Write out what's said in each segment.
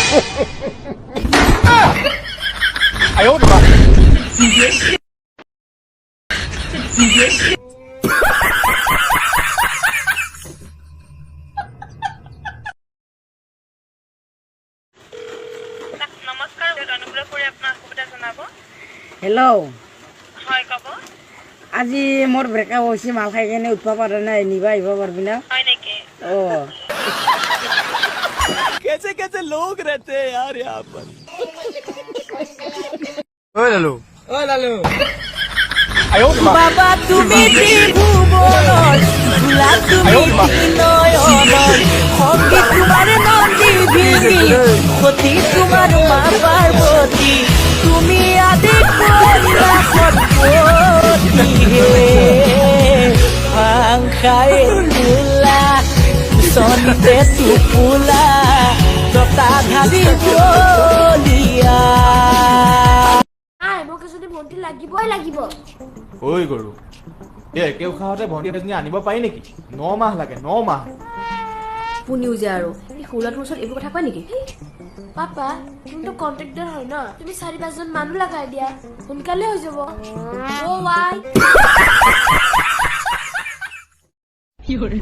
哎呦我的妈！ hello' হয় কব আজি মোৰ ব্ৰেকআপ হৈছে মাল খাই কেনে উঠবা পাৰা নাই নিবা আহিব পাৰবি না হয় নেকি অ कैसे कैसे लोग रहते हैं यार यहाँ पर ওই লালু哎呦我的妈！ বাবা তুমি ত্রিভুবন ভোলা তুমি নয়ন হকি তোমার নদী ভিড়ি সতী তোমার মা পার্বতী তুমি আদি কন্যা সরস্বতী হে আংখায় ফুলা সনিতে তুপুলা ততাধারী বলিয়া মোক যদি ভন্টি লাগিবই লাগিব ঐ গৰু এই একে উশাহতে ভণ্টি এজনী আনিব পাৰি নেকি 9 মাহ লাগে 9 মাহ শুনিও যে আৰু এই ষোলাটোৰ ওচৰত এইবোৰ কথা কয় নেকি পাপা তুমিতো কন্ট্রাক্টর হয় না তুমি 4-5 জন মানুহ লাগাই দিয়া সোনকালে হৈ যাব ও ভাই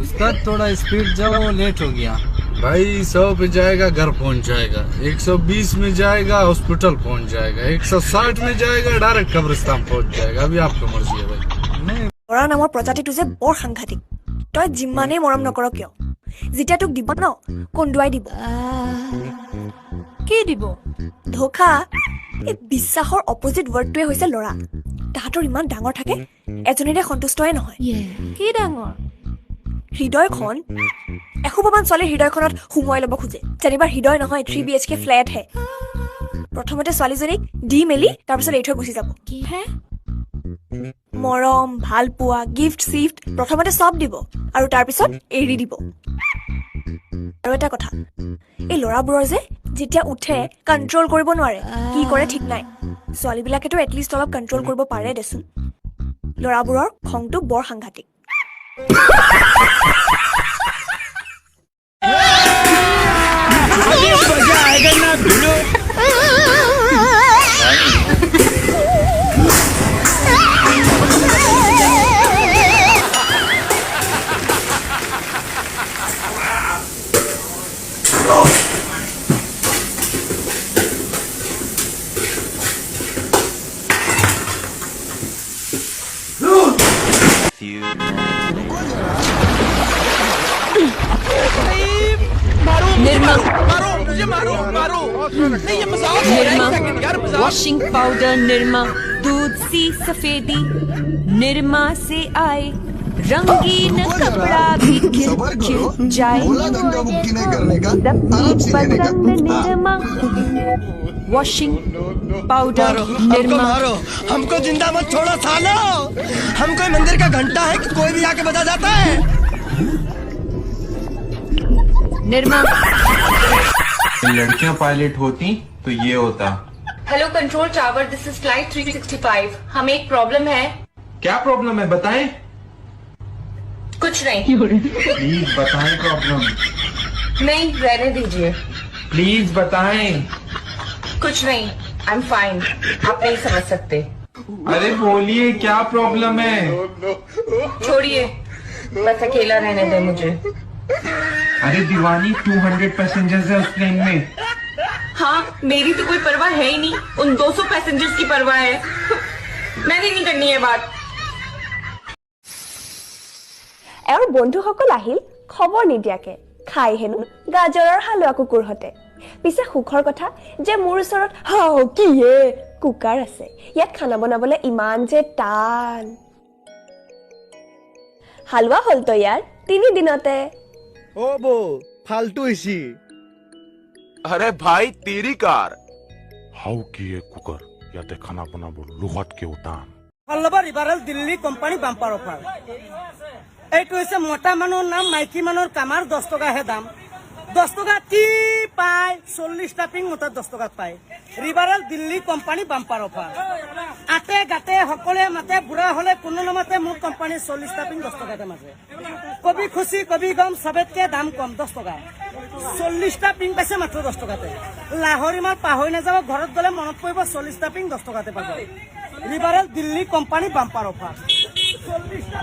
उसका थोड़ा स्पीड जब वो लेट हो गया भाई 100 पे जाएगा घर पहुंच जाएगा 120 में जाएगा हॉस्पिटल पहुंच जाएगा 160 में जाएगा डायरेक्ट कब्रिस्तान पहुंच जाएगा अभी आपको मर्जी है भाई লৰা নামৰ প্ৰজাতিটো যে বৰ সাংঘাতিক তই যিমানেই মৰম নকৰ কিয় যেতিয়া তোক দিব ন কন্দুৱাই দিব কি দিব ধোকা এই বিশ্বাসৰ অপজিট ৱৰ্ডটোৱে হৈছে লৰা তাহাঁতৰ ইমান ডাঙৰ থাকে এজনীৰে সন্তুষ্টই নহয় কি ডাঙৰ হৃদয়খন এসোপামান ছোৱালীৰ হৃদয়খনত সুমুৱাই ল'ব খোজে যেনিবা হৃদয় নহয় 3 BHK ফ্লেট হে প্ৰথমতে ছোৱালীজনীক দি মেলি তাৰপিছত এৰি থৈ গুচি যাব কি হে মৰম ভাল পোৱা গিফ্ট সিফ্ট প্ৰথমতে সব দিব আৰু তাৰপিছত এৰি দিব আৰু এটা কথা এই লৰাবোৰৰ যে যেতিয়া উঠে কন্ট্ৰোল কৰিব নোৱাৰে কি কৰে ঠিক নাই ছোৱালীবিলাকেতো এটলিষ্ট অলপ কন্ট্ৰোল কৰিব পাৰে দেচোন লৰাবোৰৰ খংটো বৰ সাংঘাতিক अभी मजा आएगा ना भिड़ो निर्मा मारो मुझे मारो मारो नहीं ये मजाक हो रहा है निर्मा एक सेकंड यार मजाक वॉशिंग पाउडर निर्मा दूध सी सफेदी निर्मा से आए रंगीन कपड़ा भी खिल जाए सबकी पसंद निर्मा वॉशिंग पाउडर निर्मा मारो हमको जिंदा मत छोड़ो सालो हम कोई मंदिर का घंटा है कि कोई भी आके बजा जाता है निर्मा लड़कियां पायलट होती तो ये होता hello control tower this is flight 365 हमें एक प्रॉब्लम है क्या प्रॉब्लम है बताएं कुछ नहीं प्लीज बताएं प्रॉब्लम नहीं रहने दीजिए प्लीज बताएं कुछ नहीं आई एम फाइन आप नहीं समझ सकते अरे बोलिए क्या प्रॉब्लम है छोड़िए बस अकेला रहने दे मुझे अरे दीवानी 200 पैसेंजर्स है उस प्लेन में हाँ मेरी तो कोई परवाह है ही नहीं उन 200 पैसेंजर्स की परवाह है मैंने नहीं करनी है बात এওঁৰ বন্ধুসকল আহিল খবৰ নিদিয়াকে খাই হেনো গাজৰৰ হালোৱা কুকুৰহতে পিছে সুখৰ কথা যে মোৰ ওচৰত কি কুকাৰ আছে ইয়াত খানা বনাবলৈ ইমান যে টান হালৱা হ'ল তৈয়াৰ 3 দিনতে ओ बो फालतू इसी अरे भाई तेरी कार हाउ किए कुकर याते खाना बनाबो লুহাত কে উতান ফলবা রিভারাল দিল্লী কোম্পানী বাম্পাৰ অফাৰ এইটো হৈছে মোটা মানুহৰ নাম মাইকী মানুহৰ কামাৰ 10 টকাহে দাম 10 টকা কি পায় 40 টা পিং মোটা 10 টকা পায় রিভারাল দিল্লী কোম্পানী বাম্পাৰ অফাৰ আতে গাতে সকলে মাতে বুঢ়া হলে কোনো নামতে মোৰ কোম্পানী 40 টা পিং 10 টকাতে মাতে কবি খুশি কবি গম সবেতকে দাম কম 10 টকা 40টা পিং পাইছে মাত্ৰ 10 টকাতে লাহোৰী মাল পাহৰি নাযাব ঘৰত গ'লে মনত পৰিব 40টা পিং 10 টকাতে পাব liberal Delhi company bumper offer 40টা